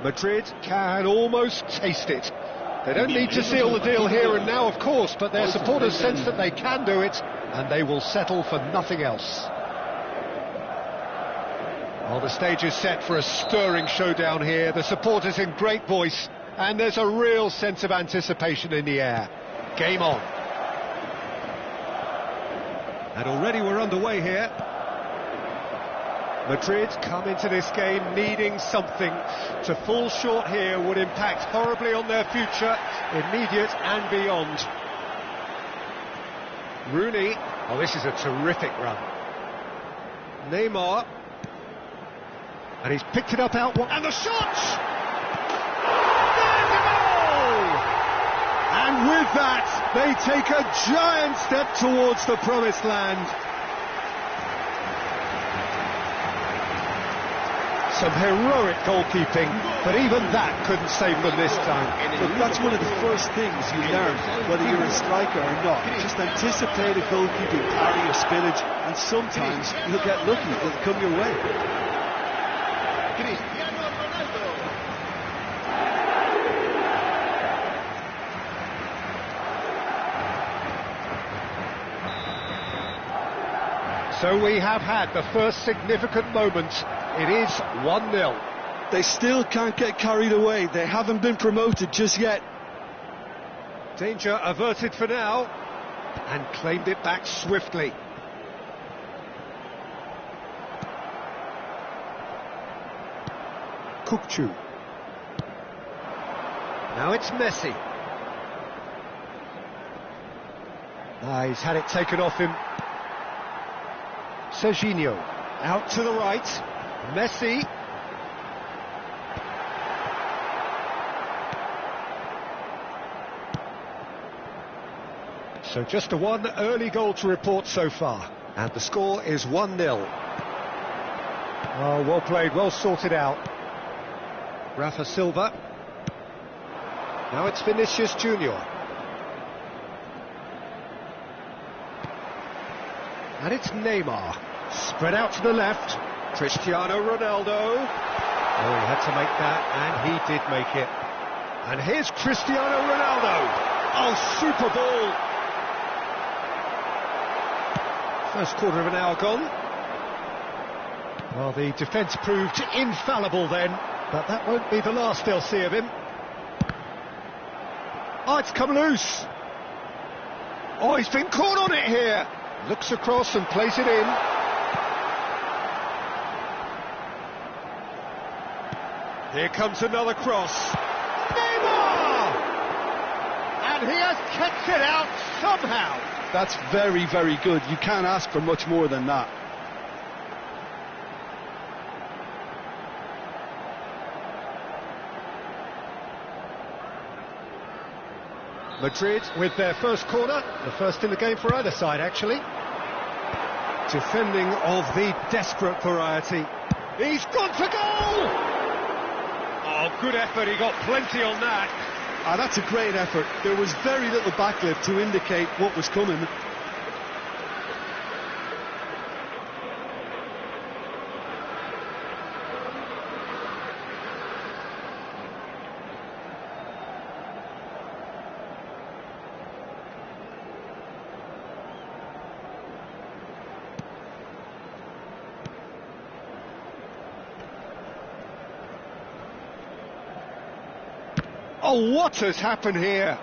Madrid can almost taste it. They don't need to seal the deal here and now, of course, but their supporters sense that they can do it, and they will settle for nothing else. Well, the stage is set for a stirring showdown here. The supporters in great voice, and there's a real sense of anticipation in the air. Game on. And already we're underway here. Madrid come into this game needing something. To fall short here would impact horribly on their future, immediate and beyond. Rooney, oh, this is a terrific run. Neymar, and he's picked it up out, and the shot! There's a goal! And with that, they take a giant step towards the promised land. Some heroic goalkeeping, but even that couldn't save them this time. Look, that's one of the first things you learn, whether you're a striker or not. Just anticipate a goalkeeping parry or spillage, and sometimes you'll get lucky, it'll come your way. So we have had the first significant moment. It is 1-0. They still can't get carried away. They haven't been promoted just yet. Danger averted for now, and claimed it back swiftly. Kukçu. Now it's Messi. He's had it taken off him. Serginho, out to the right. Messi. So just a one early goal to report so far. And the score is 1-0. Oh, well played, well sorted out. Rafa Silva. Now it's Vinicius Junior. And it's Neymar. Spread out to the left. Cristiano Ronaldo. Oh, he had to make that, and he did make it. And here's Cristiano Ronaldo. Oh, super ball. First quarter of an hour gone. Well, the defence proved infallible then, but that won't be the last they'll see of him. Oh, it's come loose. Oh, he's been caught on it here. Looks across and plays it in. Here comes another cross. Neymar! And he has kept it out somehow. That's very, very good. You can't ask for much more than that. Madrid with their first corner, the first in the game for either side actually. Defending of the desperate variety. He's gone for goal! Oh, good effort, he got plenty on that. Ah, that's a great effort. There was very little backlift to indicate what was coming. Oh, what has happened here?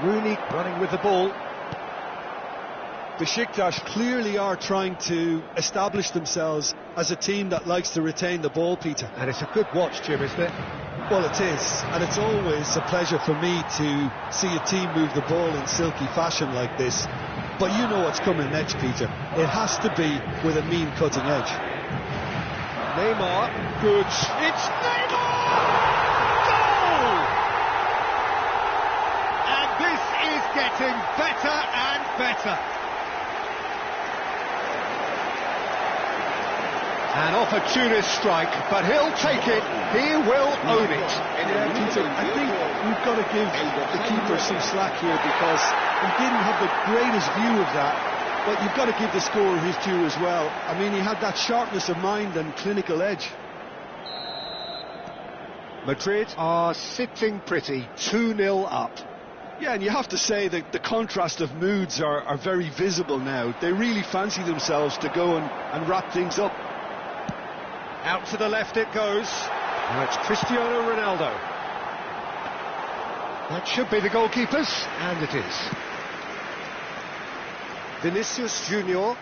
Rooney running with the ball. Besiktas clearly are trying to establish themselves as a team that likes to retain the ball, Peter. And it's a good watch, Jim, isn't it? Well, it is, and it's always a pleasure for me to see a team move the ball in silky fashion like this. But you know what's coming next, Peter. It has to be with a mean cutting edge. Neymar, good. It's Neymar! Goal! And this is getting better and better. An opportunist strike, but he'll take it. He will own it. Yeah, Peter, I think we've got to give the keeper some slack here because he didn't have the greatest view of that. But you've got to give the scorer his due as well. I mean, he had that sharpness of mind and clinical edge. Madrid are sitting pretty, 2-0 up. Yeah, and you have to say that the contrast of moods are very visible now. They really fancy themselves to go and wrap things up. Out to the left it goes. Now it's Cristiano Ronaldo. That should be the goalkeepers, and it is. Vinicius Junior.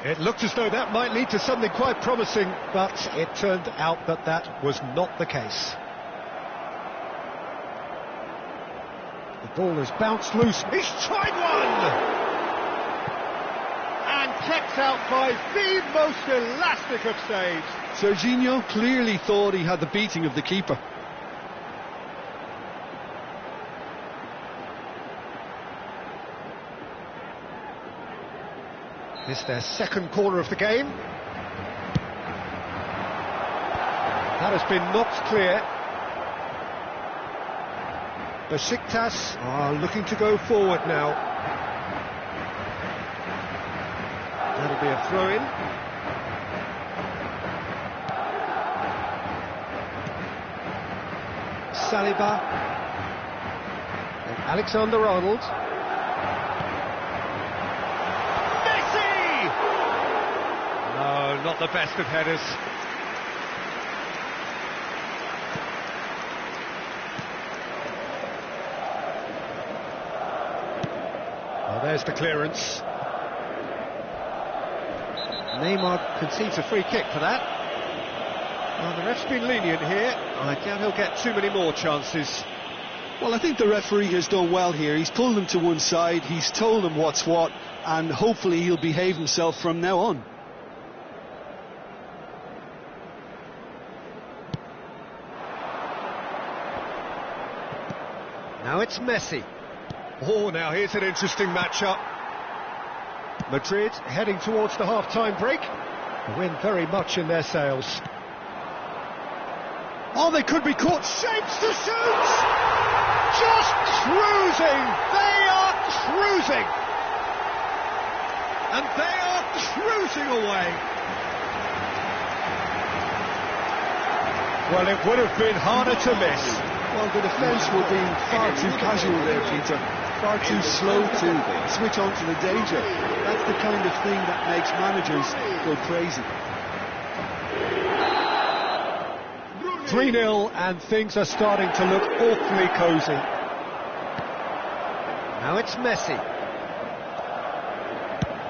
It looked as though that might lead to something quite promising, but it turned out that that was not the case. The ball has bounced loose. He's tried one! And kept out by the most elastic of saves. Serginho clearly thought he had the beating of the keeper. This is their second corner of the game. That has been knocked clear. Besiktas are looking to go forward now. That'll be a throw-in. Saliba and Alexander-Arnold. Messi! No, not the best of headers. Well, there's the clearance. Neymar concedes a free kick for that. Well, the ref's been lenient here. I doubt he'll get too many more chances. Well, I think the referee has done well here. He's pulled him to one side, he's told him what's what, and hopefully he'll behave himself from now on. Now it's Messi. Oh, now here's an interesting matchup. Madrid heading towards the half-time break. The wind very much in their sails. Oh, they could be caught. Shapes to shoot! Just cruising! They are cruising! And they are cruising away! Well, it would have been harder to miss. Well, the defence were being far too casual there, Peter. Far too slow to switch on to the danger. That's the kind of thing that makes managers go crazy. 3-0 and things are starting to look awfully cosy. Now it's Messi.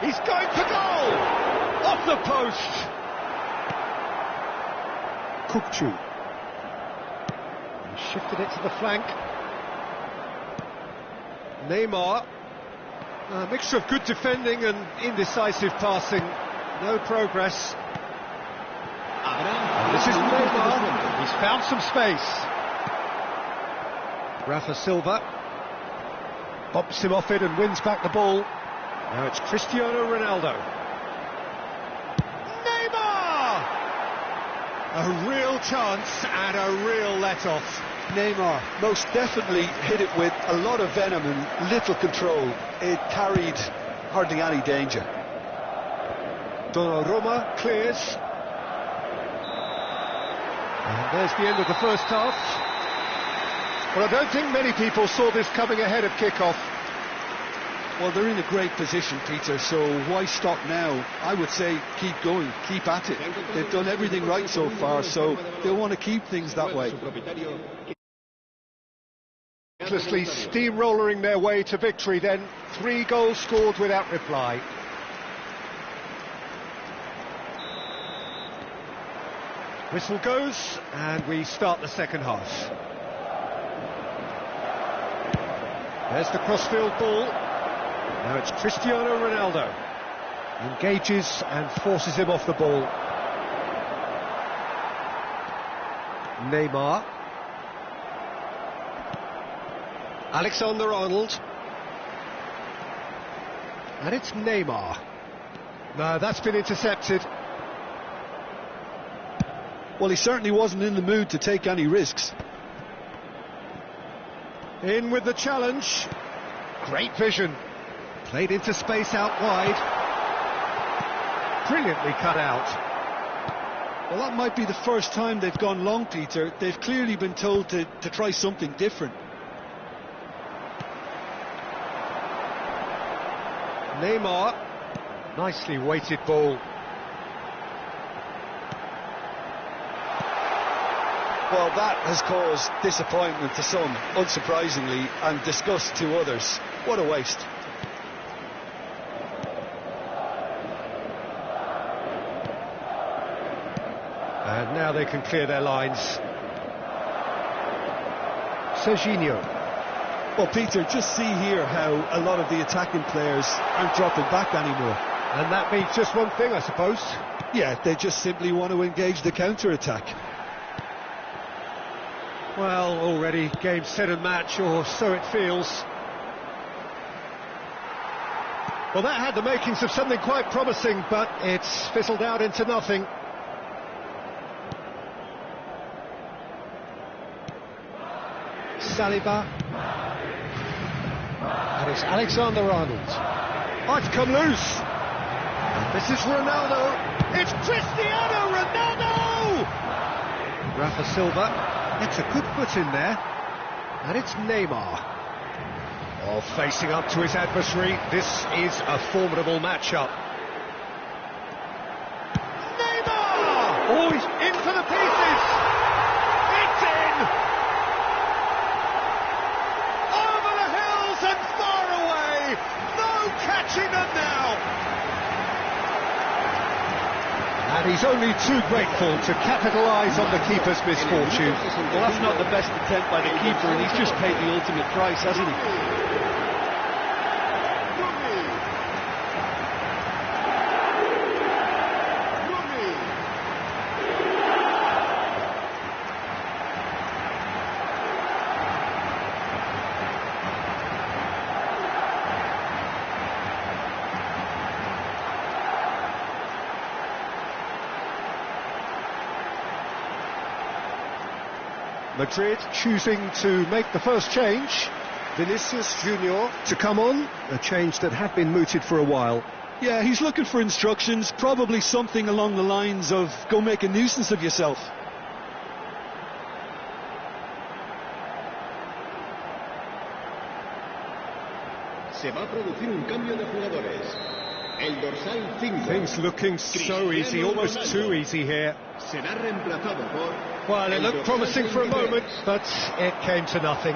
He's going for goal! Off the post! Kukçu. He shifted it to the flank. Neymar. A mixture of good defending and indecisive passing. No progress. This is Neymar. He's found some space. Rafa Silva bumps him off it and wins back the ball. Now it's Cristiano Ronaldo. Neymar! A real chance and a real let-off. Neymar most definitely hit it with a lot of venom and little control. It carried hardly any danger. Donnarumma clears. And there's the end of the first half. Well, I don't think many people saw this coming ahead of kick-off. Well, they're in a great position, Peter, so why stop now? I would say keep going, keep at it. They've done everything right so far, so they'll want to keep things that way. Recklessly steamrolling their way to victory then. 3 goals scored without reply. Whistle goes, and we start the second half. There's the crossfield ball. Now it's Cristiano Ronaldo. Engages and forces him off the ball. Neymar. Alexander-Arnold. And it's Neymar. No, that's been intercepted. Well, he certainly wasn't in the mood to take any risks. In with the challenge. Great vision. Played into space out wide. Brilliantly cut out. Well, that might be the first time they've gone long, Peter. They've clearly been told to try something different. Neymar. Nicely weighted ball. Well, that has caused disappointment to some, unsurprisingly, and disgust to others. What a waste. And now they can clear their lines. Serginho. Well, Peter, just see here how a lot of the attacking players aren't dropping back anymore. And that means just one thing, I suppose. Yeah, they just simply want to engage the counter-attack. Well, already game, set and match, or so it feels. Well, that had the makings of something quite promising, but it's fizzled out into nothing. Saliba. And it's Alexander-Arnold. Oh, it's come loose. And this is Ronaldo. It's Cristiano Ronaldo! Rafa Silva. It's a good foot in there. And it's Neymar. Oh, facing up to his adversary. This is a formidable matchup. Neymar! Oh, he's in for the pieces! It's in! Over the hills and far away! No catching them now! And he's only too grateful to capitalise on the keeper's misfortune. Well, that's not the best attempt by the keeper, and he's just paid the ultimate price, hasn't he? Madrid choosing to make the first change. Vinicius Junior to come on, a change that had been mooted for a while. Yeah, he's looking for instructions, probably something along the lines of go make a nuisance of yourself. Se va a producir un cambio de jugadores. El dorsal 5. Things looking so easy, almost too easy here. Será reemplazado por... Well, it looked promising for a moment, but it came to nothing.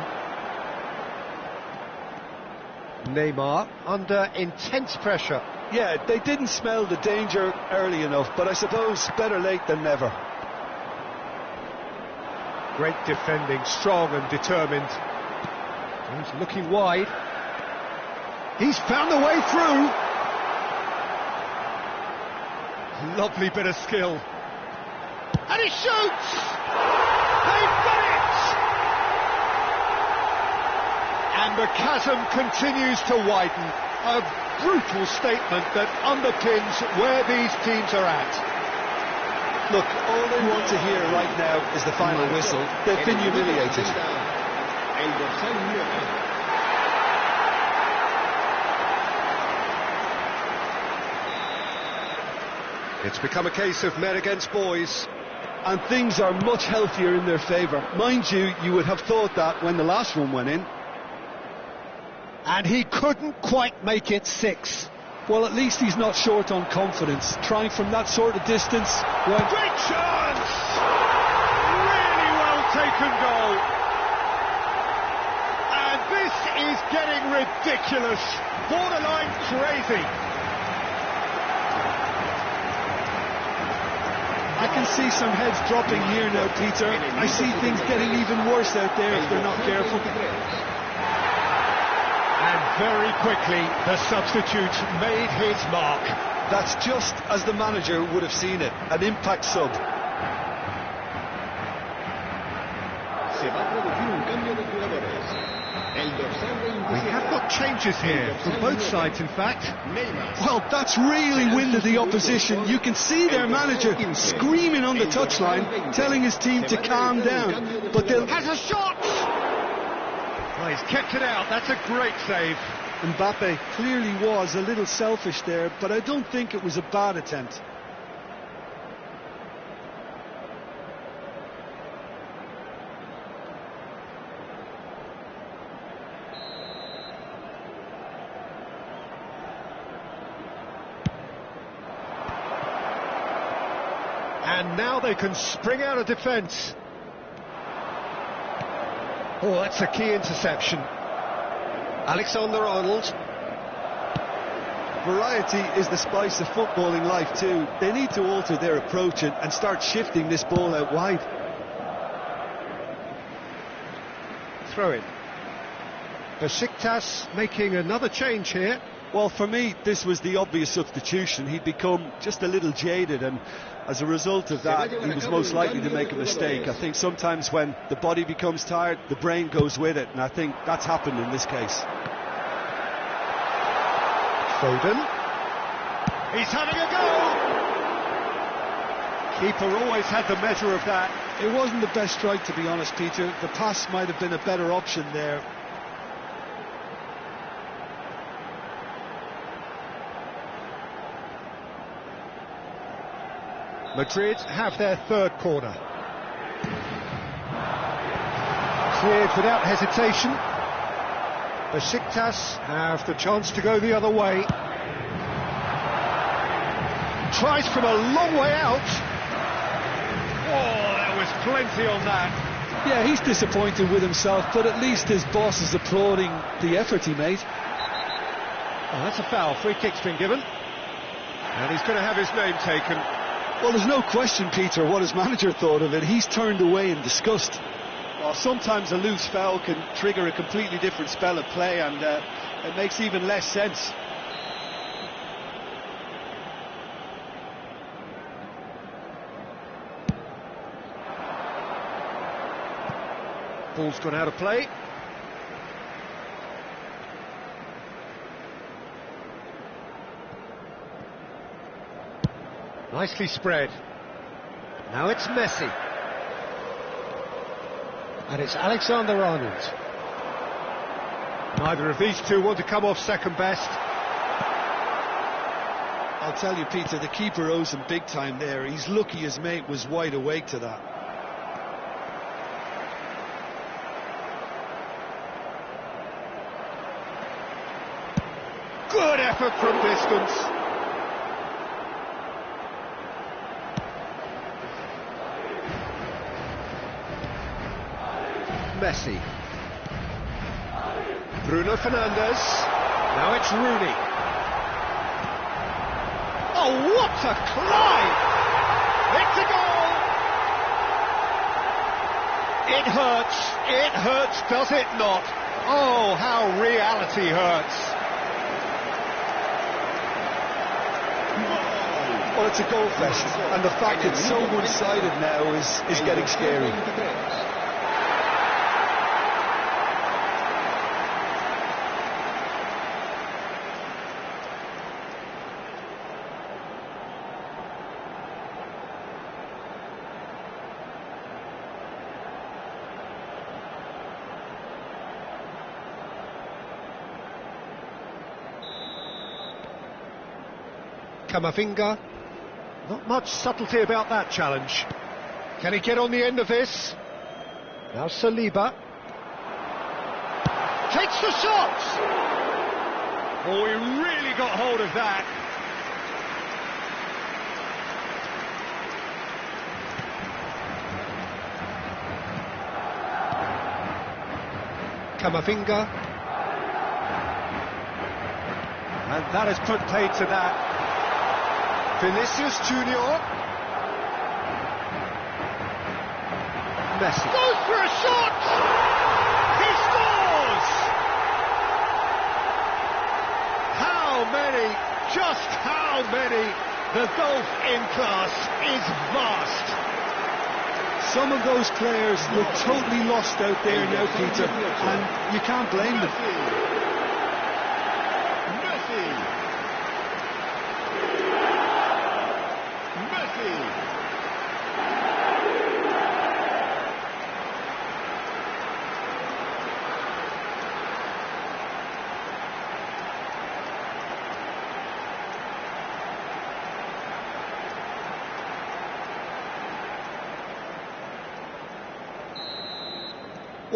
Neymar under intense pressure. Yeah, they didn't smell the danger early enough, but I suppose better late than never. Great defending, strong and determined. He's looking wide. He's found the way through. Lovely bit of skill. And he shoots! They've got it! And the chasm continues to widen. A brutal statement that underpins where these teams are at. Look, all they want to hear right now is the final whistle. They've been humiliated. It's become a case of men against boys. And things are much healthier in their favour. Mind you, you would have thought that when the last one went in. And he couldn't quite make it 6. Well, at least he's not short on confidence. Trying from that sort of distance. Great chance! Really well taken goal. And this is getting ridiculous. Borderline crazy. I can see some heads dropping here now, Peter. I see things getting even worse out there if they're not careful. And very quickly, the substitute made his mark. That's just as the manager would have seen it, an impact sub. Se va a producir un cambio de jugadores. El dorsal 27. We have got changes here, from both sides in fact. Well, that's really winded the opposition. You can see their manager screaming on the touchline, telling his team to calm down. But they'll... Has a shot! Well, he's kept it out, that's a great save. Mbappe clearly was a little selfish there, but I don't think it was a bad attempt. And now they can spring out of defence. Oh, that's a key interception. Alexander-Arnold. Variety is the spice of footballing life too. They need to alter their approach and start shifting this ball out wide. Throw in. Besiktas making another change here. Well, for me, this was the obvious substitution. He'd become just a little jaded, and as a result of that, he was most likely to make a mistake. I think sometimes when the body becomes tired, the brain goes with it, and I think that's happened in this case. Foden. He's having a go! Keeper always had the measure of that. It wasn't the best strike, to be honest, Peter. The pass might have been a better option there. Madrid have their third corner. Cleared without hesitation. Besiktas have the chance to go the other way. Tries from a long way out. Oh, there was plenty on that. Yeah, he's disappointed with himself, but at least his boss is applauding the effort he made. Oh, that's a foul. Free kick's been given. And he's going to have his name taken. Well, there's no question, Peter, what his manager thought of it. He's turned away in disgust. Well, sometimes a loose foul can trigger a completely different spell of play, and it makes even less sense. Ball's gone out of play. Nicely spread. Now it's Messi. And it's Alexander-Arnold. Neither of these two want to come off second best. I'll tell you, Peter, the keeper owes him big time there. He's lucky his mate was wide awake to that. Good effort from distance. Messi. Bruno Fernandes. Now it's Rooney. Oh, what a climb! It's a goal! It hurts, does it not? Oh, how reality hurts. Well, it's a goal fest, and the fact it's so one-sided now is getting scary. Camavinga. Not much subtlety about that challenge. Can he get on the end of this? Now Saliba. Takes the shot! Oh, he really got hold of that. Camavinga. And that has put paid to that. Vinicius Junior. Messi goes for a shot. He scores. How many? Just how many? The gulf in class is vast. Some of those players look totally lost out there now, Peter, and you can't blame them.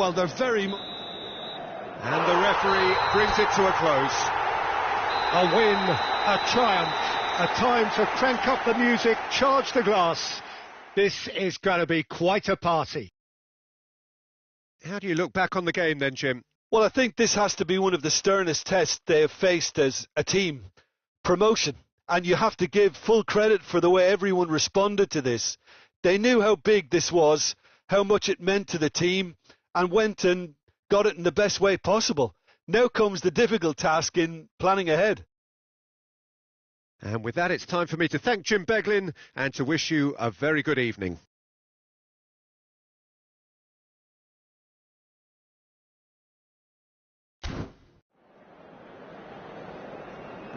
Well, they're very... And the referee brings it to a close. A win, a triumph, a time to crank up the music, charge the glass. This is going to be quite a party. How do you look back on the game then, Jim? Well, I think this has to be one of the sternest tests they have faced as a team. Promotion. And you have to give full credit for the way everyone responded to this. They knew how big this was, how much it meant to the team, and went and got it in the best way possible. Now comes the difficult task in planning ahead. And with that, it's time for me to thank Jim Beglin and to wish you a very good evening.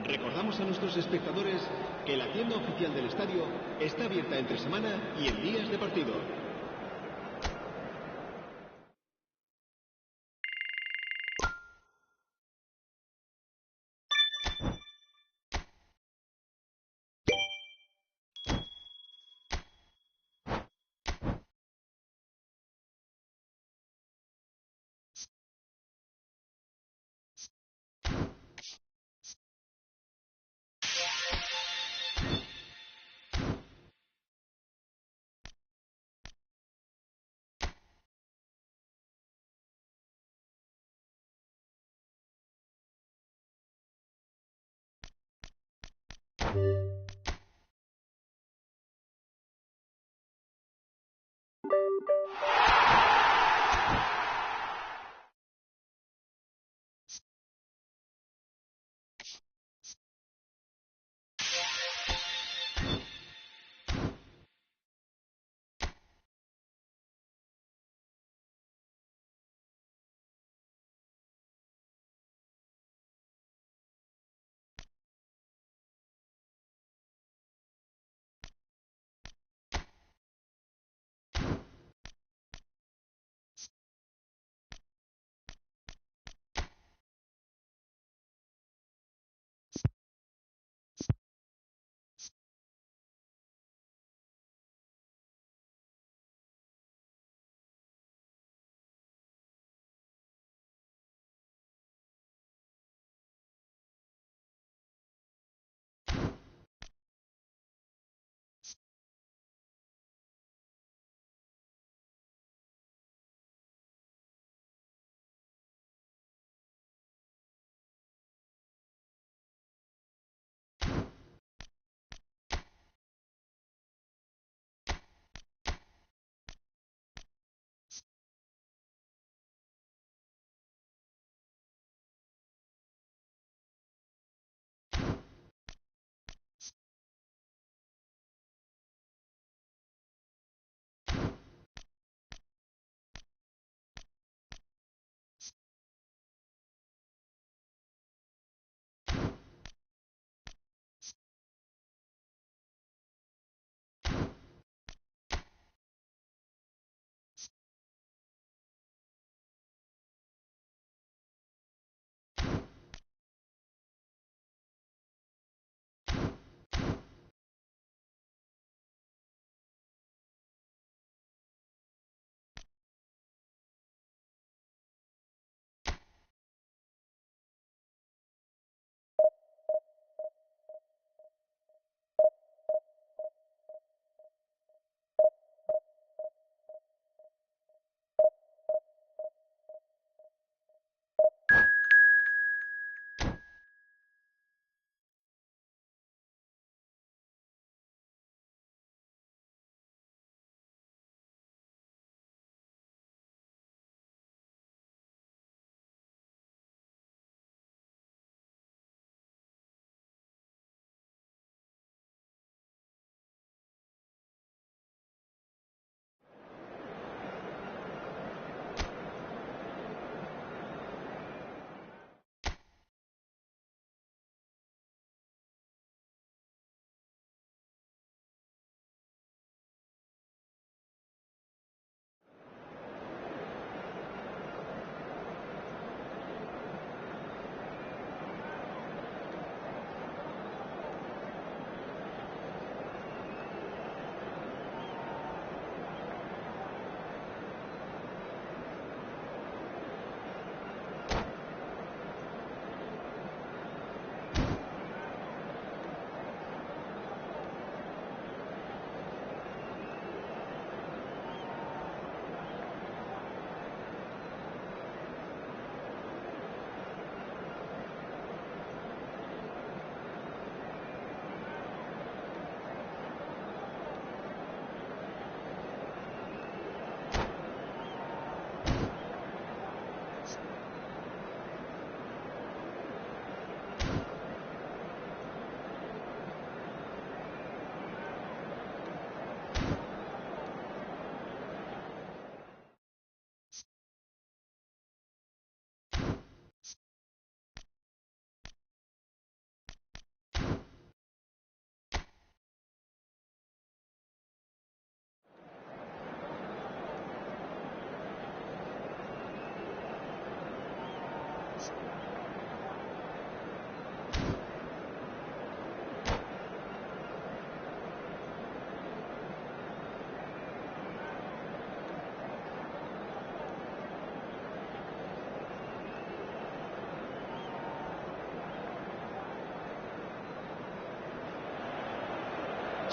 Recordamos a nuestros espectadores que la tienda oficial del estadio está abierta entre semana y en días de partido.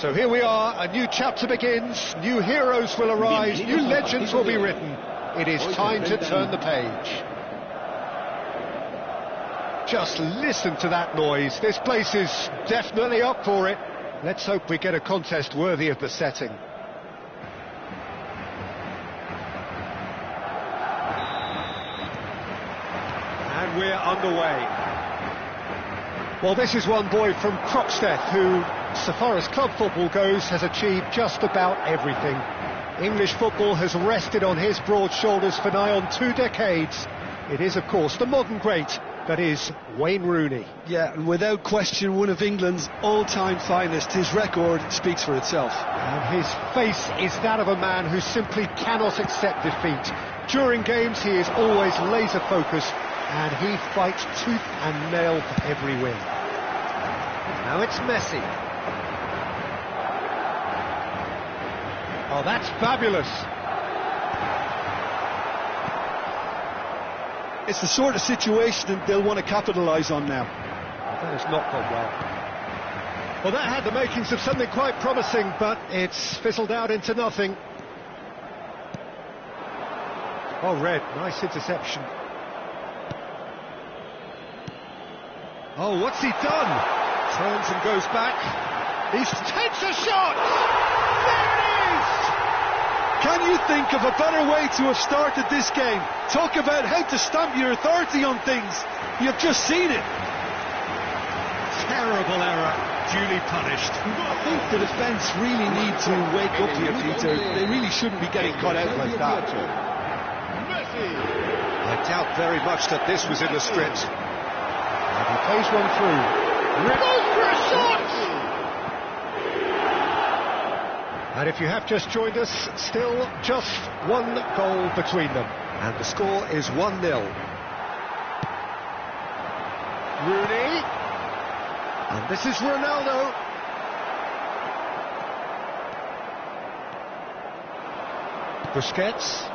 So here we are, a new chapter begins, new heroes will arise, new legends will be written. It is time to turn the page. Just listen to that noise, this place is definitely up for it. Let's hope we get a contest worthy of the setting. And we're underway. Well, this is one boy from Croxteth who, so far as club football goes, has achieved just about everything. English football has rested on his broad shoulders for nigh on 2 decades. It is, of course, the modern great that is Wayne Rooney. Yeah, and without question, one of England's all-time finest. His record speaks for itself. And his face is that of a man who simply cannot accept defeat. During games, he is always laser-focused, and he fights tooth and nail for every win. Now it's Messi. Oh, that's fabulous. It's the sort of situation that they'll want to capitalise on now. That has not gone well. Well, that had the makings of something quite promising, but it's fizzled out into nothing. Oh, Red, nice interception. Oh, what's he done? Turns and goes back. He takes a shot! There it is! Can you think of a better way to have started this game? Talk about how to stamp your authority on things. You've just seen it. Terrible error, duly punished. I think the defence really need to wake up here, Peter. They really shouldn't be getting caught out like that. I doubt very much that this was in the script. And he plays one through. Goes for a shot! And if you have just joined us, still just 1 goal between them. And the score is 1-0. Rooney. And this is Ronaldo. Busquets.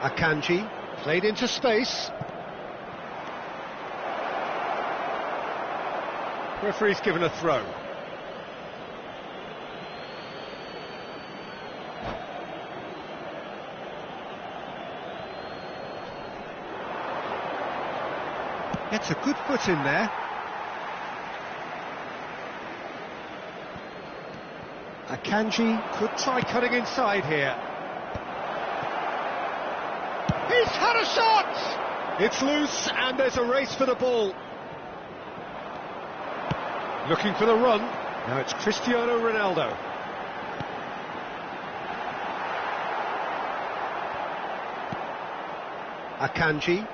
Akanji. Played into space. Referee's given a throw. Gets a good foot in there. Akanji could try cutting inside here. He's had a shot! It's loose and there's a race for the ball. Looking for the run. Now it's Cristiano Ronaldo. Akanji.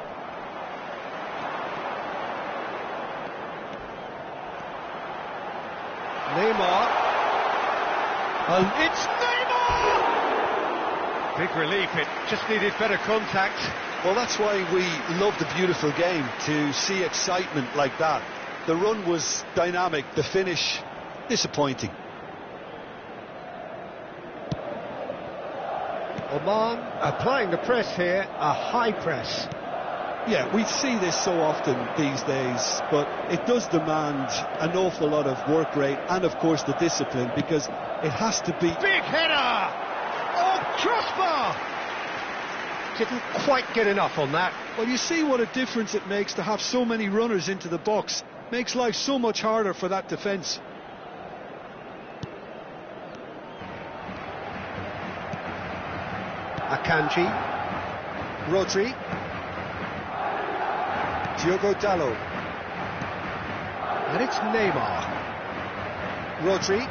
Neymar. And it's Neymar! Big relief, it just needed better contact. Well, that's why we love the beautiful game, to see excitement like that. The run was dynamic, the finish disappointing. Oman applying the press here, a high press. Yeah, we see this so often these days, but it does demand an awful lot of work rate and, of course, the discipline, because it has to be... Big header! Oh, crossbar! Didn't quite get enough on that. Well, you see what a difference it makes to have so many runners into the box. Makes life so much harder for that defence. Akanji. Rodri. Diogo Dalot. And it's Neymar. Rodri.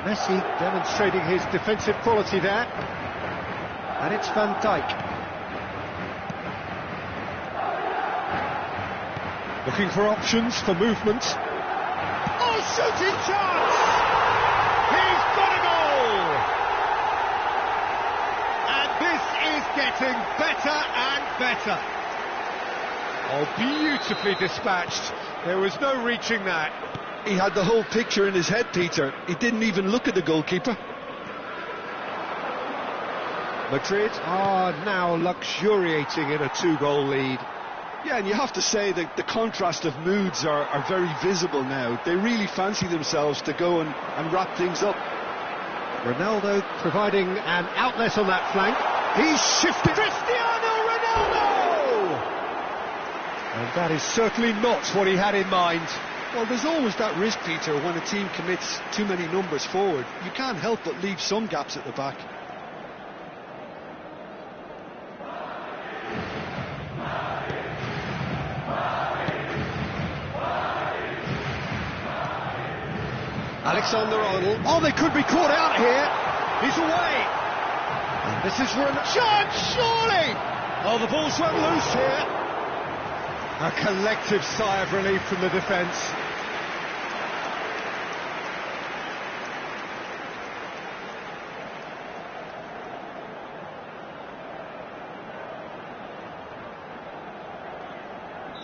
Messi demonstrating his defensive quality there. And it's Van Dijk. Looking for options for movement. Oh, shooting chance! He's got a goal! And this is getting better and better. Oh, beautifully dispatched. There was no reaching that. He had the whole picture in his head, Peter. He didn't even look at the goalkeeper. Madrid are now luxuriating in a 2-goal lead. Yeah, and you have to say that the contrast of moods are very visible now. They really fancy themselves to go and wrap things up. Ronaldo providing an outlet on that flank. He's shifted. Cristiano Ronaldo! And that is certainly not what he had in mind. Well, there's always that risk, Peter, when a team commits too many numbers forward. You can't help but leave some gaps at the back. Alexander-Arnold. Oh, they could be caught out here. He's away. And this is chance, surely. Oh, the ball's run loose here. A collective sigh of relief from the defence.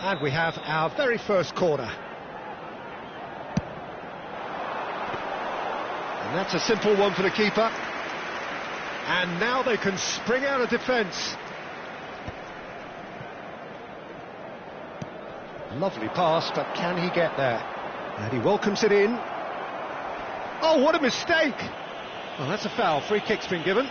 And we have our very first corner. And that's a simple one for the keeper. And now they can spring out of defence. Lovely pass, but can he get there? And he welcomes it in. Oh, what a mistake! Well, that's a foul. Free kick's been given.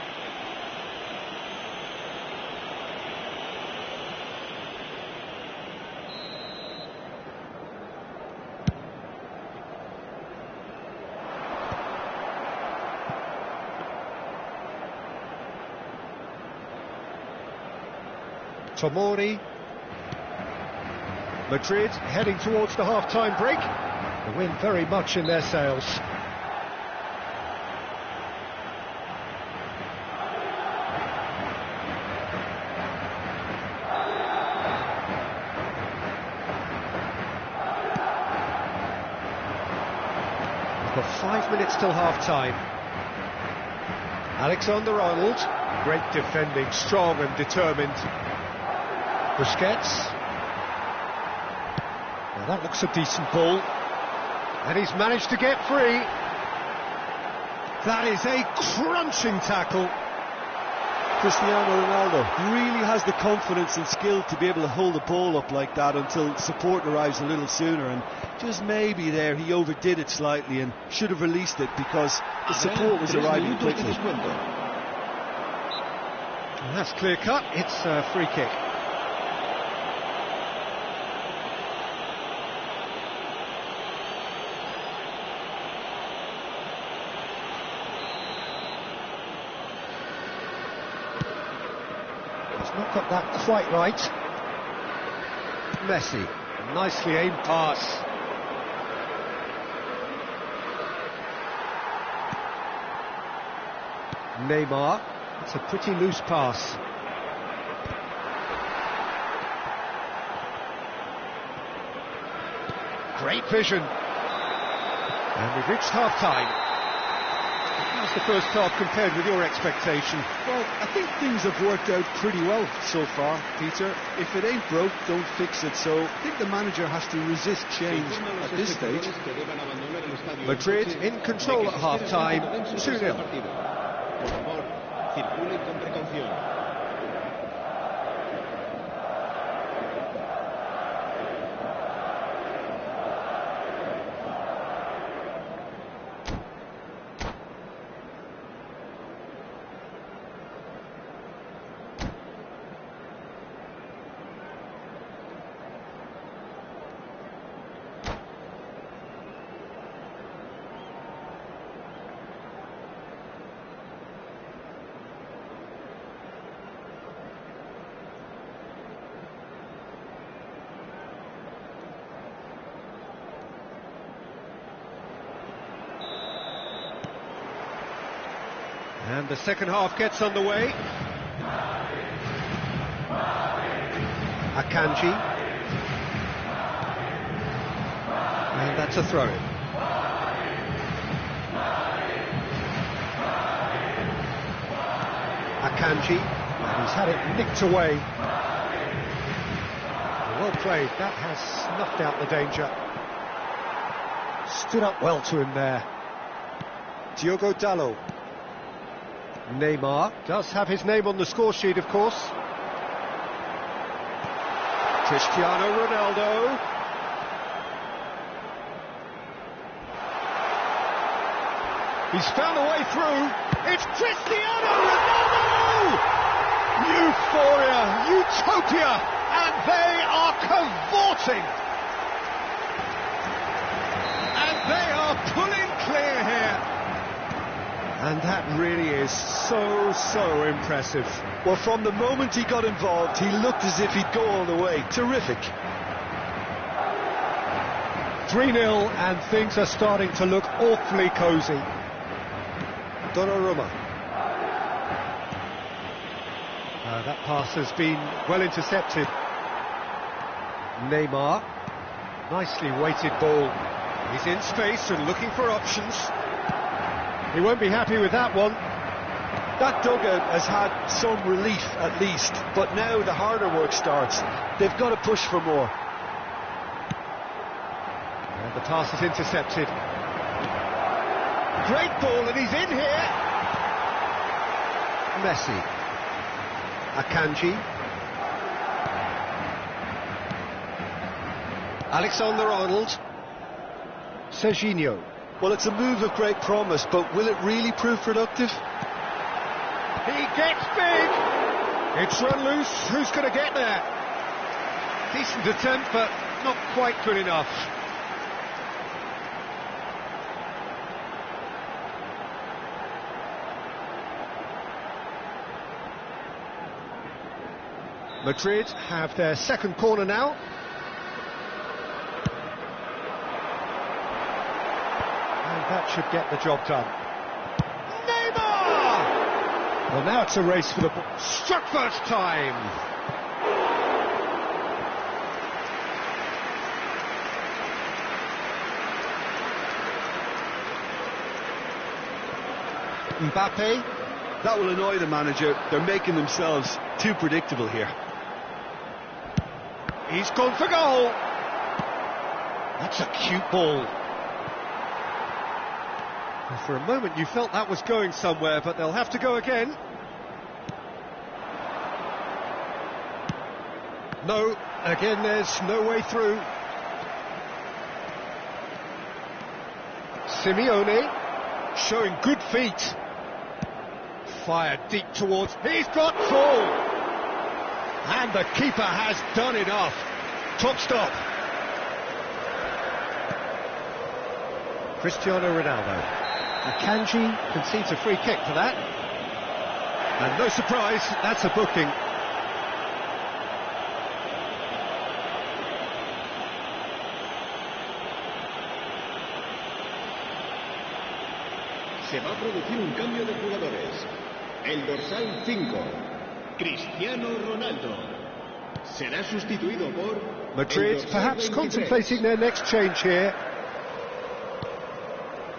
Tomori. Madrid heading towards the half-time break. The wind very much in their sails. We've got 5 minutes till half-time. Alexander-Arnold, great defending, strong and determined. Busquets. Well, that looks a decent ball. And he's managed to get free. That is a crunching tackle. Cristiano Ronaldo really has the confidence and skill to be able to hold the ball up like that until support arrives a little sooner, and just maybe there he overdid it slightly and should have released it because the support was arriving quickly. And that's clear cut. It's a free kick. Not got that quite right. Messi, nicely aimed pass. Neymar, it's a pretty loose pass. Great vision. And we've reached half-time. How's the first half compared with your expectation? Well, I think things have worked out pretty well so far, Peter. If it ain't broke, don't fix it. So I think the manager has to resist change at this stage. Madrid in control at half-time, 2-0. And the second half gets underway. Akanji. And that's a throw-in. Akanji. And he's had it nicked away. Well played. That has snuffed out the danger. Stood up well to him there. Diogo Dalot. Neymar does have his name on the score sheet, of course. Cristiano Ronaldo. He's found a way through. It's Cristiano Ronaldo! Euphoria, utopia, and they are cavorting. And they are pulling clear here. And that really is so impressive. Well, from the moment he got involved, he looked as if he'd go all the way. Terrific. 3-0, and things are starting to look awfully cosy. Donnarumma. That pass has been well intercepted. Neymar. Nicely weighted ball. He's in space and looking for options. He won't be happy with that one. That dugout has had some relief at least, but now the harder work starts. They've got to push for more. And the pass is intercepted. Great ball, and he's in here. Messi. Akanji. Alexander-Arnold. Serginho. Well, it's a move of great promise, but will it really prove productive? He gets big. It's run loose. Who's going to get there? Decent attempt, but not quite good enough. Madrid have their second corner now. And that should get the job done. Neymar! Well, now it's a race for the ball. Struck first time. Mbappe. That will annoy the manager. They're making themselves too predictable here. He's gone for goal. That's a cute ball. Well, for a moment you felt that was going somewhere, but they'll have to go again. No, again there's no way through. Simeone showing good feet. Fired deep towards... He's got full! And the keeper has done enough. Top stop. Cristiano Ronaldo. Akanji concedes a free kick for that. And no surprise, that's a booking. Se va a producir un cambio de jugadores. El dorsal 5, Cristiano Ronaldo, será sustituido por... Madrid perhaps contemplating their next change here.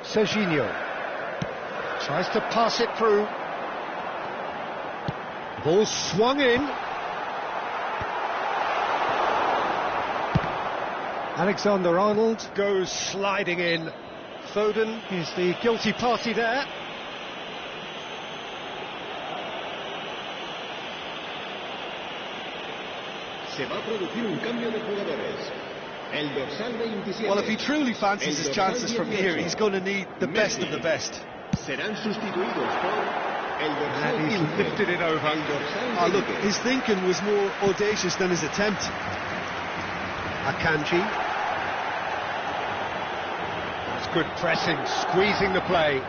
Serginho tries to pass it through. Ball swung in. Alexander-Arnold goes sliding in. Foden is the guilty party there. Se va a producir un cambio de jugadores. El dorsal 27. Well, if he truly fancies his chances from here, he's going to need the best of the best. Serán sustituidos por el dorsal And he's 15. lifted it over. El dorsal Oh, look, 20. his thinking was more audacious than his attempt. Akanji. That's good pressing, squeezing the play.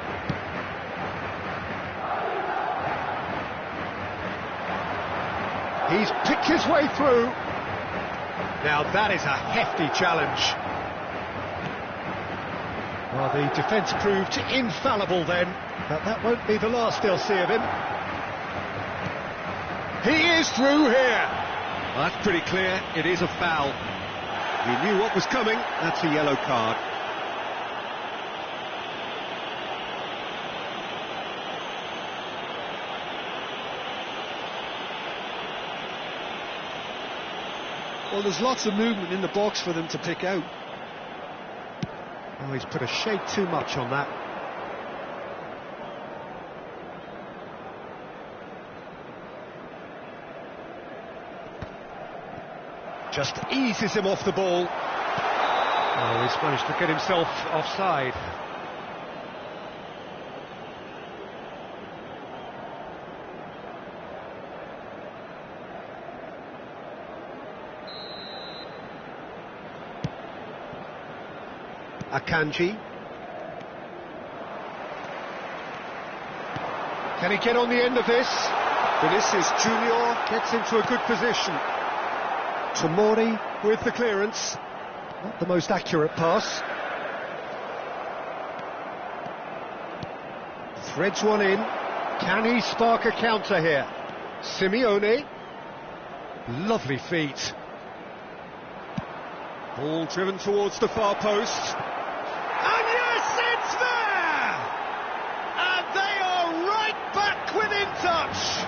He's picked his way through. Now that is a hefty challenge. Well, the defence proved infallible then, but that won't be the last they'll see of him. He is through here. Well, that's pretty clear. It is a foul. He knew what was coming. That's a yellow card. Well, there's lots of movement in the box for them to pick out. Oh, he's put a shade too much on that. Just eases him off the ball. Oh, he's managed to get himself offside. Akanji. Can he get on the end of this? Vinicius Junior gets into a good position. Tomori with the clearance. Not the most accurate pass. Threads one in. Can he spark a counter here? Simeone. Lovely feet. Ball driven towards the far post. And yes, it's there! And they are right back within touch.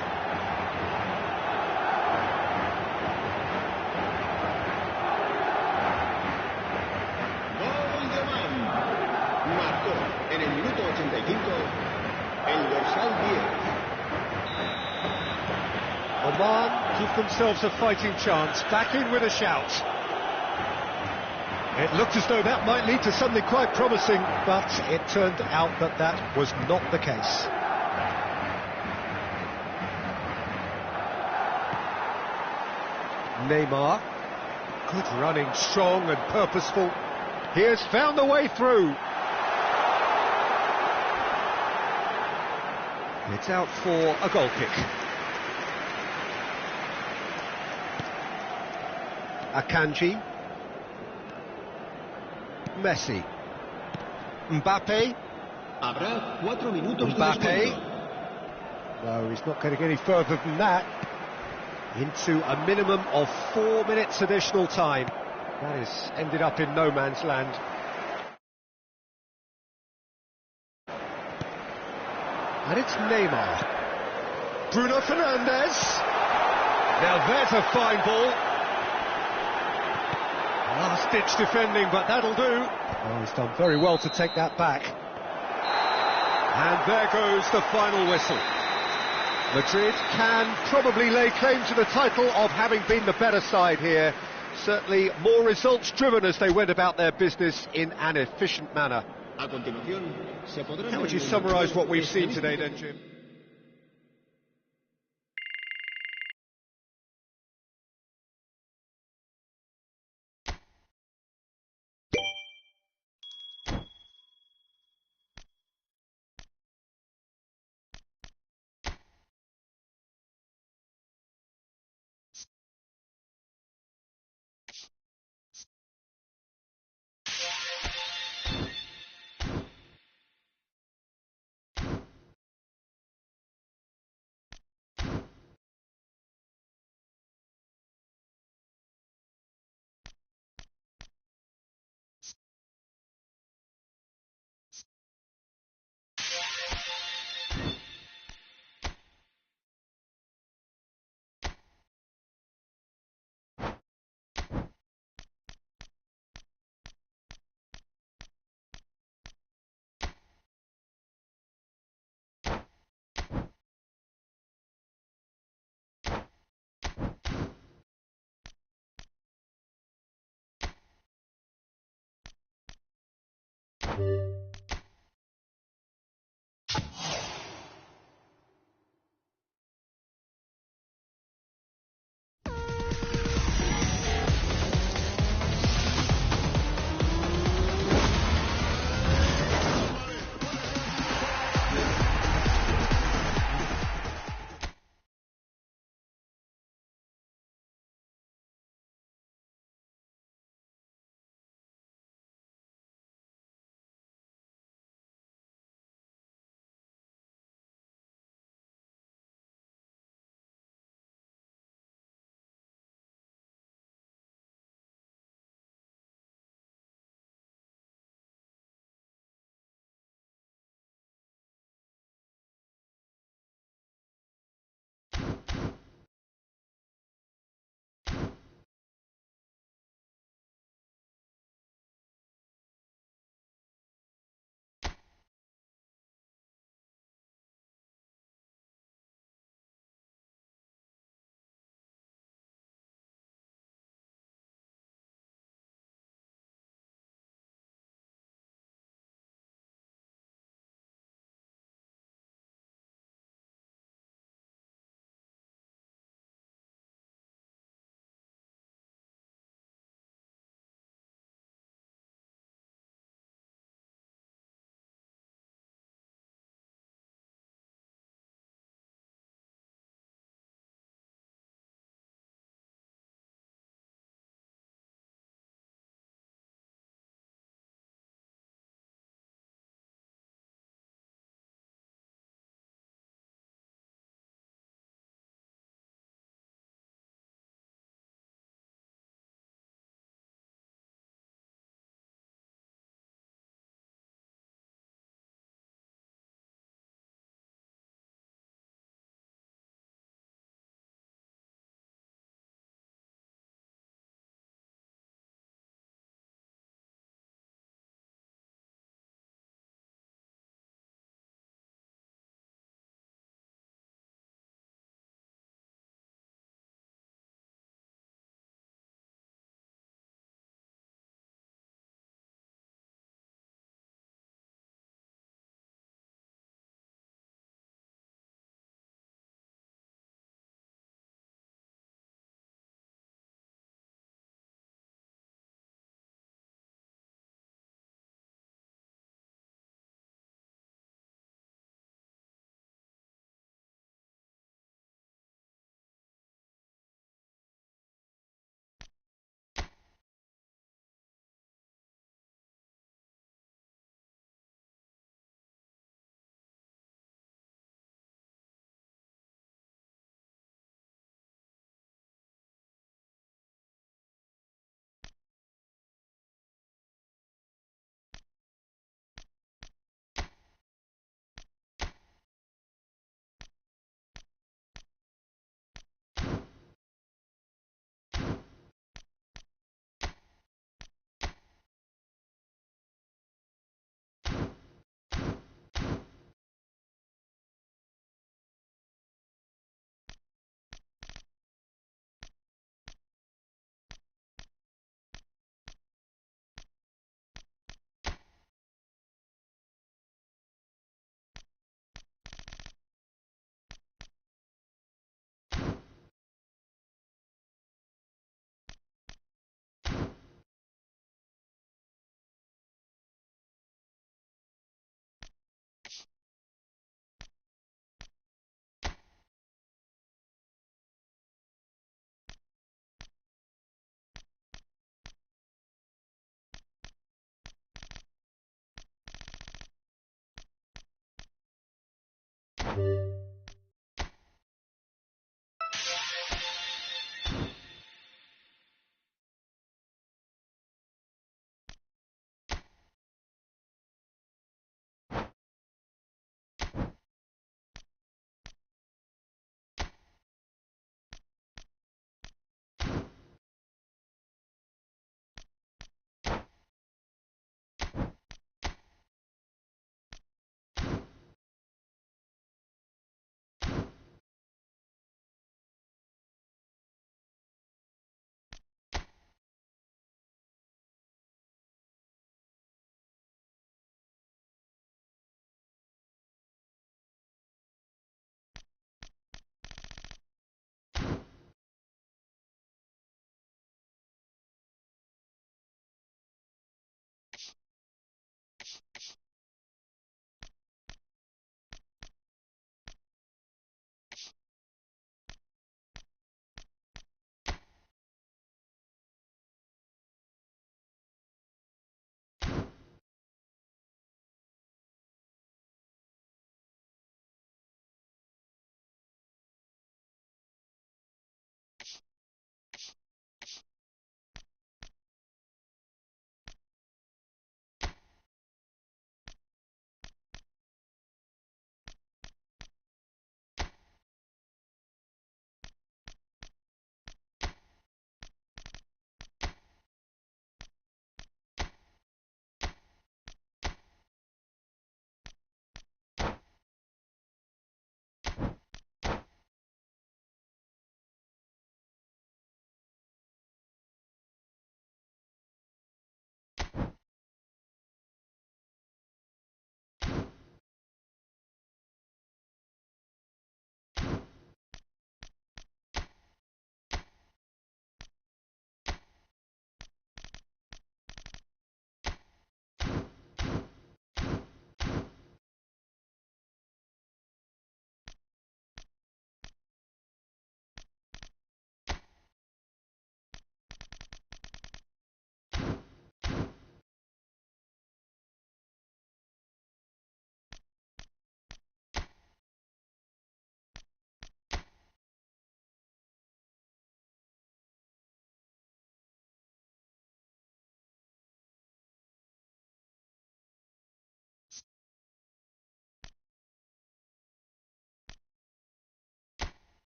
Gol de Oman. Marcó en el minuto 85 el dorsal 10. Oman give themselves a fighting chance. Back in with a shout. It looked as though that might lead to something quite promising, but it turned out that that was not the case. Neymar, good running, strong and purposeful. He has found the way through. It's out for a goal kick. Akanji. Messi. Mbappe. Habrá 4 minutos de Mbappe. descuento. No, he's not going to get any further than that. Into a minimum of 4 minutes additional time. That has ended up in no man's land. And it's Neymar. Bruno Fernandes. Now there's a fine ball. Last-ditch defending, but that'll do. Oh, he's done very well to take that back. And there goes the final whistle. Madrid can probably lay claim to the title of having been the better side here. Certainly more results-driven as they went about their business in an efficient manner. A continuación, se podrán How would you ver summarise what we've seen estadísticas today then, Jim? Efootball.